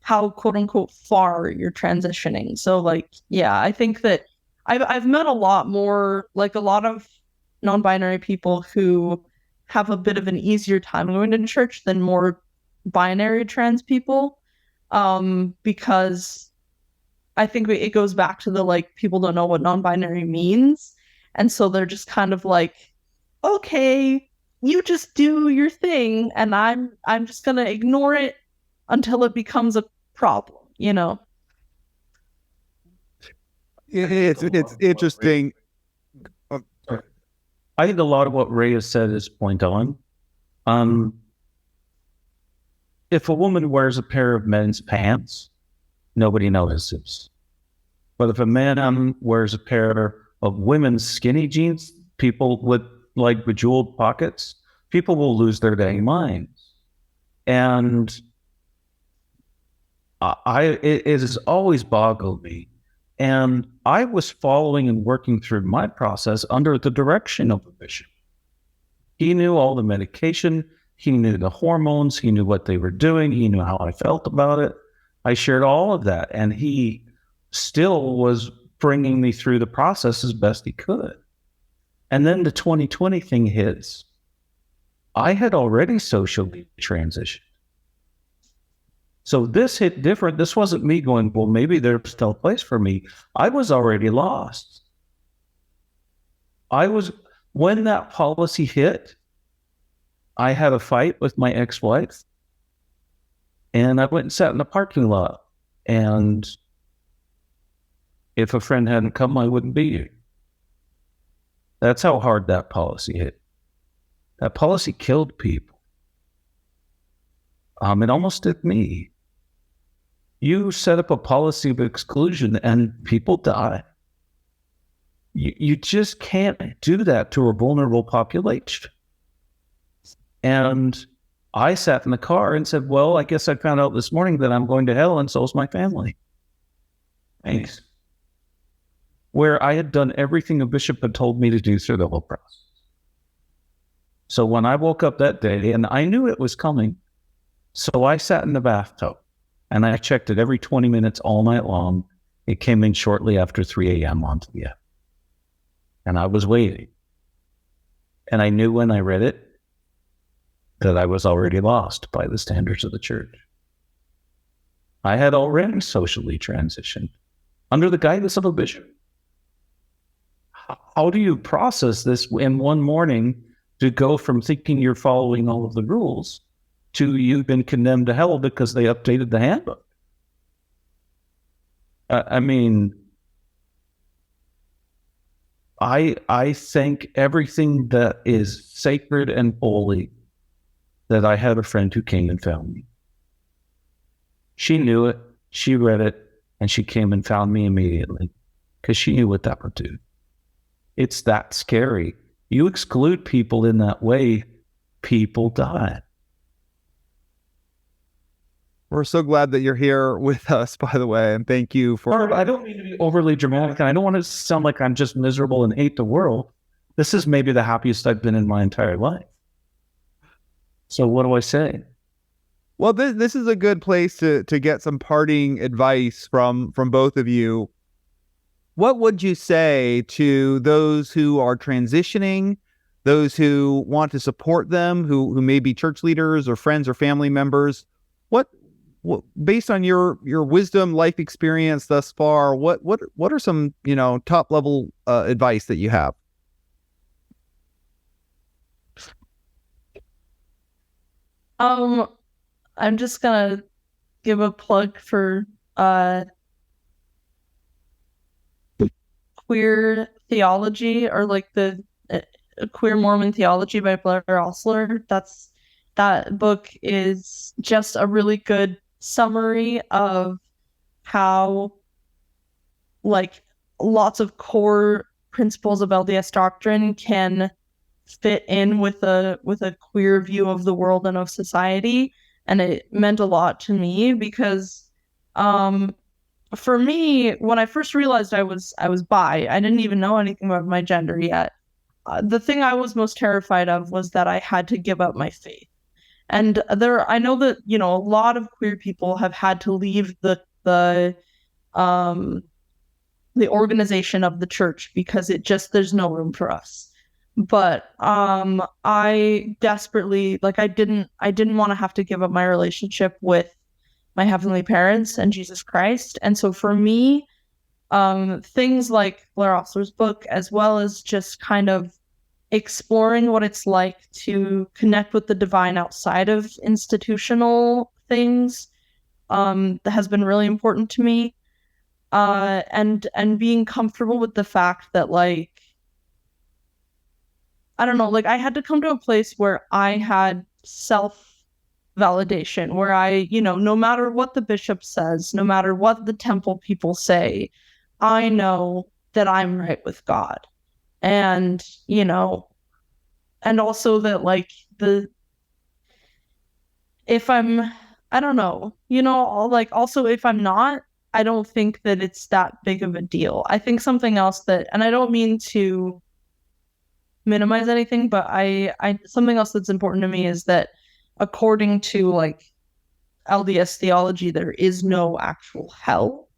how quote unquote far you're transitioning. So like, yeah, I think that I've met a lot more, like a lot of non-binary people who have a bit of an easier time going to church than more binary trans people, because I think it goes back to the, like, people don't know what non-binary means, and so they're just kind of like, okay, you just do your thing, and I'm just gonna ignore it until it becomes a problem, It's interesting. I think a lot of what Ray has said is point on. If a woman wears a pair of men's pants, nobody notices. But if a man wears a pair of women's skinny jeans, people with like bejeweled pockets, people will lose their dang minds. And it has always boggled me. And I was following and working through my process under the direction of a bishop. He knew all the medication. He knew the hormones. He knew what they were doing. He knew how I felt about it. I shared all of that. And he still was bringing me through the process as best he could. And then the 2020 thing hits. I had already socially transitioned. So this hit different. This wasn't me going, well, maybe there's still a place for me. I was already lost. When that policy hit, I had a fight with my ex-wife, and I went and sat in the parking lot. And if a friend hadn't come, I wouldn't be here. That's how hard that policy hit. That policy killed people. It almost did me. You set up a policy of exclusion and people die. You just can't do that to a vulnerable population. And I sat in the car and said, well, I guess I found out this morning that I'm going to hell, and so is my family. Thanks. Where I had done everything a bishop had told me to do through the whole process. So when I woke up that day, and I knew it was coming, so I sat in the bathtub, and I checked it every 20 minutes all night long. It came in shortly after 3 a.m. onto the app. And I was waiting. And I knew when I read it that I was already lost by the standards of the church. I had already socially transitioned under the guidance of a bishop. How do you process this in one morning to go from thinking you're following all of the rules to you've been condemned to hell because they updated the handbook? I think everything that is sacred and holy, that I had a friend who came and found me. She knew it, she read it, and she came and found me immediately because she knew what that would do. It's that scary. You exclude people in that way, people die. We're so glad that you're here with us, by the way, and thank you for... I don't mean to be overly dramatic, and I don't want to sound like I'm just miserable and hate the world. This is maybe the happiest I've been in my entire life. So what do I say? Well, this is a good place to get some parting advice from both of you. What would you say to those who are transitioning, those who want to support them, who may be church leaders or friends or family members? What based on your wisdom, life experience thus far, what are some, top level advice that you have? I'm just gonna give a plug for Queer Theology, or like the Queer Mormon Theology by Blair Osler. That book is just a really good summary of how, like, lots of core principles of LDS doctrine can fit in with a queer view of the world and of society. And it meant a lot to me because for me, when I first realized I was bi, I didn't even know anything about my gender yet. The thing I was most terrified of was that I had to give up my faith. And I know that, a lot of queer people have had to leave the organization of the church because there's no room for us. But I desperately, I didn't want to have to give up my relationship with my heavenly parents and Jesus Christ. And so for me, things like Blair Osler's book, as well as just kind of exploring what it's like to connect with the divine outside of institutional things, that has been really important to me. And being comfortable with the fact that, I don't know, I had to come to a place where I had self-validation, where I, no matter what the bishop says, no matter what the temple people say, I know that I'm right with God. And, and also that, if I'm, I don't know, also if I'm not, I don't think that it's that big of a deal. I think something else and I don't mean to minimize anything, but I something else that's important to me is that according to LDS theology, there is no actual hell,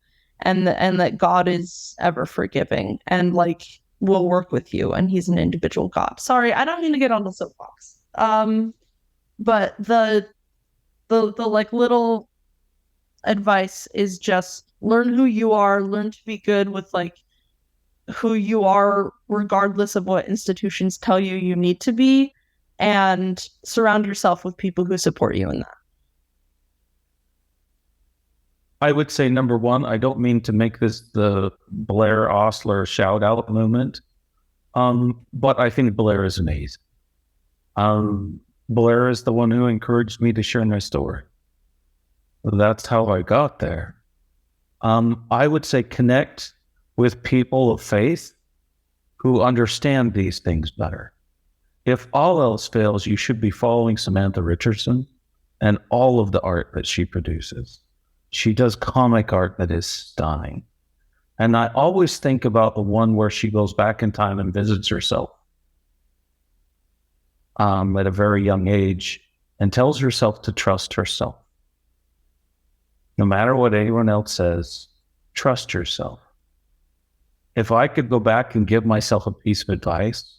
and that God is ever forgiving and will work with you, and he's an individual God. Sorry, I don't mean to get on the soapbox. But the little advice is just learn who you are, learn to be good with who you are, regardless of what institutions tell you need to be, and surround yourself with people who support you in that. I would say, number one, I don't mean to make this the Blair Osler shout out moment, But I think Blair is amazing. Blair is the one who encouraged me to share my story. That's how I got there. I would say connect with people of faith who understand these things better. If all else fails, you should be following Samantha Richardson and all of the art that she produces. She does comic art that is stunning. And I always think about the one where she goes back in time and visits herself at a very young age and tells herself to trust herself. No matter what anyone else says, trust yourself. If I could go back and give myself a piece of advice,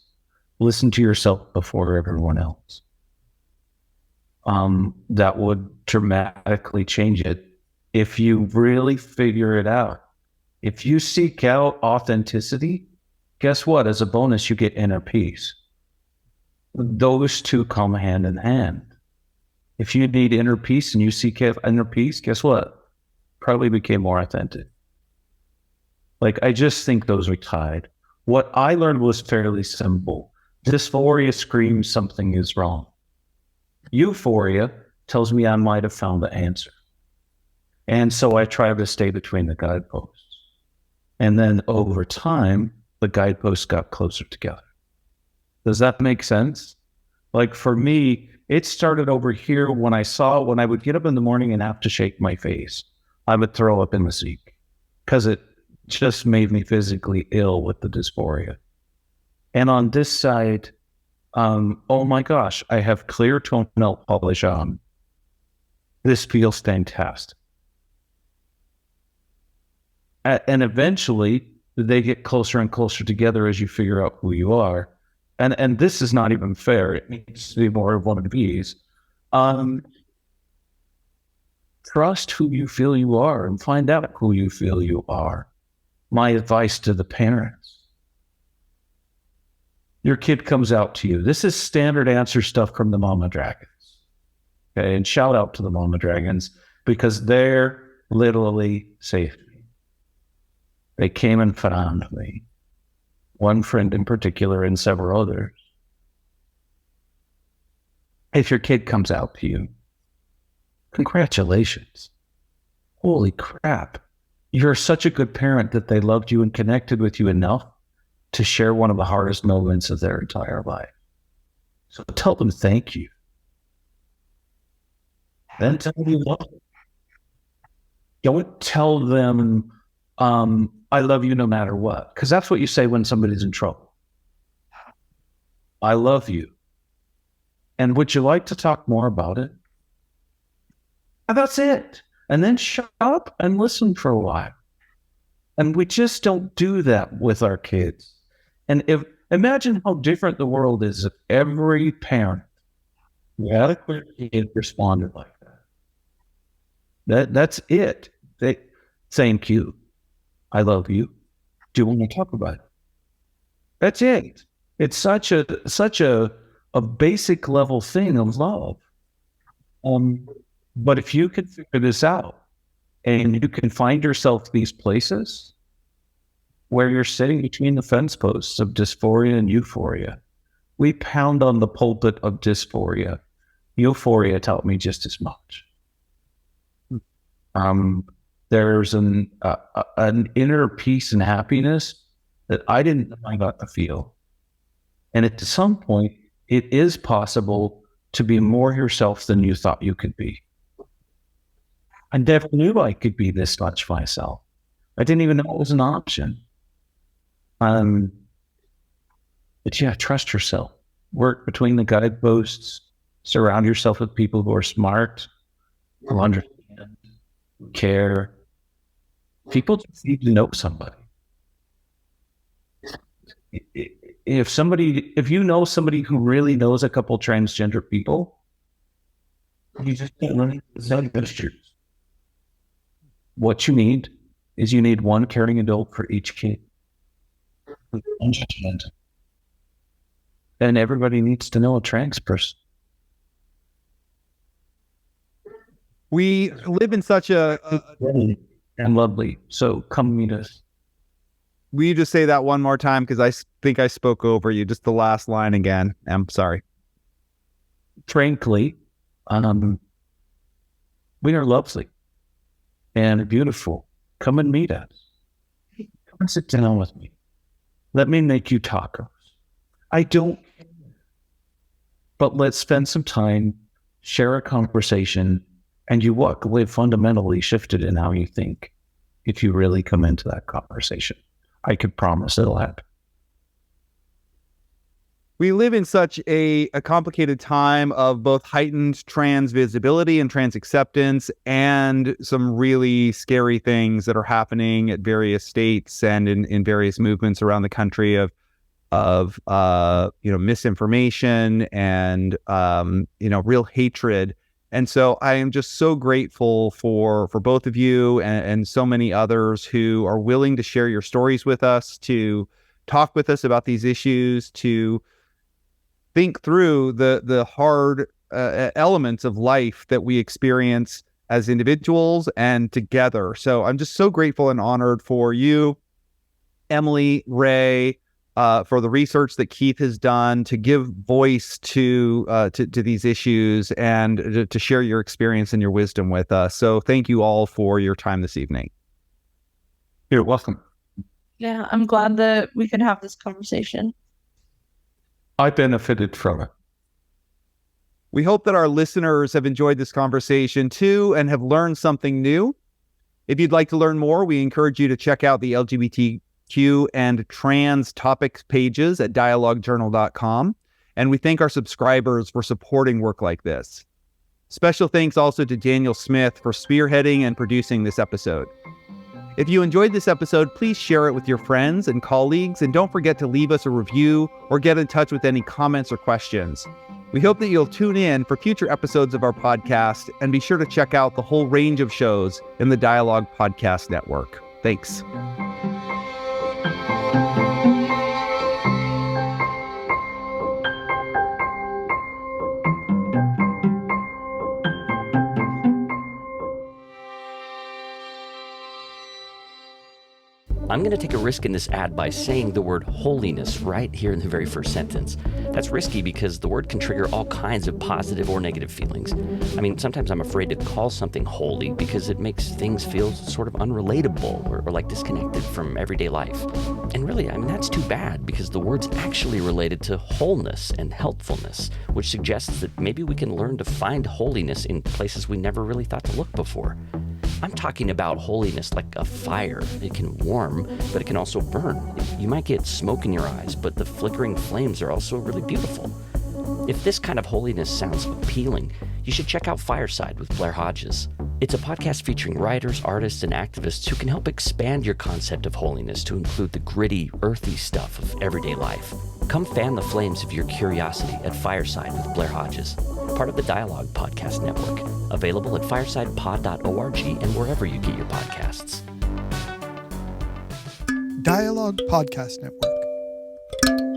listen to yourself before everyone else. That would dramatically change it if you really figure it out. If you seek out authenticity, guess what? As a bonus, you get inner peace. Those two come hand in hand. If you need inner peace and you seek out inner peace, guess what? Probably became more authentic. Like, I just think those are tied. What I learned was fairly simple. Dysphoria screams something is wrong. Euphoria tells me I might have found the answer. And so I try to stay between the guideposts. And then over time, the guideposts got closer together. Does that make sense? Like, for me, it started over here when I would get up in the morning and have to shake my face. I would throw up in the sink because it just made me physically ill with the dysphoria. And on this side, oh my gosh, I have clear tone nail polish on. This feels fantastic. And eventually, they get closer and closer together as you figure out who you are. And this is not even fair. It needs to be more of one of these. Trust who you feel you are and find out who you feel you are. My advice to the parents. Your kid comes out to you. This is standard answer stuff from the Mama Dragons. Okay, and shout out to the Mama Dragons because they're literally saved me. They came and found me. One friend in particular and several others. If your kid comes out to you, congratulations. Holy crap. You're such a good parent that they loved you and connected with you enough to share one of the hardest moments of their entire life. So tell them thank you. Then tell them you love them. Don't tell them, I love you no matter what, because that's what you say when somebody's in trouble. I love you. And would you like to talk more about it? And that's it. And then shut up and listen for a while. And we just don't do that with our kids. And imagine how different the world is if every parent who had a queer kid responded like that. That's it. Thank you. I love you. Do you want to talk about it? That's it. It's such a basic level thing of love. But if you can figure this out and you can find yourself these places where you're sitting between the fence posts of dysphoria and euphoria, we pound on the pulpit of dysphoria. Euphoria taught me just as much. There's an inner peace and happiness that I didn't know I got to feel. And at some point, it is possible to be more yourself than you thought you could be. I never knew I could be this much myself. I didn't even know it was an option. But yeah, trust yourself. Work between the guideposts. Surround yourself with people who are smart, who understand, who care. People just need to know somebody. If you know somebody who really knows a couple transgender people, you just can't learn gestures. What you need is you need one caring adult for each kid. And everybody needs to know a trans person. We live in such a and lovely. So come meet us. will you just say that one more time? Because I think I spoke over you. Just the last line again. I'm sorry. Frankly, we are lovely and beautiful. Come and meet us. Come and sit down with me. Let me make you tacos. I don't care. But let's spend some time, share a conversation, and you walk away fundamentally shifted in how you think if you really come into that conversation. I could promise it'll happen. We live in such a complicated time of both heightened trans visibility and trans acceptance, and some really scary things that are happening at various states and in various movements around the country of misinformation and real hatred. And so I am just so grateful for both of you and so many others who are willing to share your stories with us, to talk with us about these issues, to think through the hard elements of life that we experience as individuals and together. So I'm just so grateful and honored for you, Emily, Ray, for the research that Keith has done to give voice to these issues and to share your experience and your wisdom with us. So thank you all for your time this evening. You're welcome. Yeah, I'm glad that we could have this conversation. I benefited from it. We hope that our listeners have enjoyed this conversation too and have learned something new. If you'd like to learn more, we encourage you to check out the LGBTQ and trans topics pages at dialoguejournal.com. And we thank our subscribers for supporting work like this. Special thanks also to Daniel Smith for spearheading and producing this episode. If you enjoyed this episode, please share it with your friends and colleagues, and don't forget to leave us a review or get in touch with any comments or questions. We hope that you'll tune in for future episodes of our podcast, and be sure to check out the whole range of shows in the Dialogue Podcast Network. Thanks. I'm going to take a risk in this ad by saying the word holiness right here in the very first sentence. That's risky because the word can trigger all kinds of positive or negative feelings. I mean, sometimes I'm afraid to call something holy because it makes things feel sort of unrelatable or like disconnected from everyday life. And really, I mean, that's too bad because the word's actually related to wholeness and healthfulness, which suggests that maybe we can learn to find holiness in places we never really thought to look before. I'm talking about holiness like a fire. It can warm, but it can also burn. You might get smoke in your eyes, but the flickering flames are also really beautiful. If this kind of holiness sounds appealing, you should check out Fireside with Blair Hodges. It's a podcast featuring writers, artists, and activists who can help expand your concept of holiness to include the gritty, earthy stuff of everyday life. Come fan the flames of your curiosity at Fireside with Blair Hodges, part of the Dialogue Podcast Network, available at firesidepod.org and wherever you get your podcasts. Dialogue Podcast Network.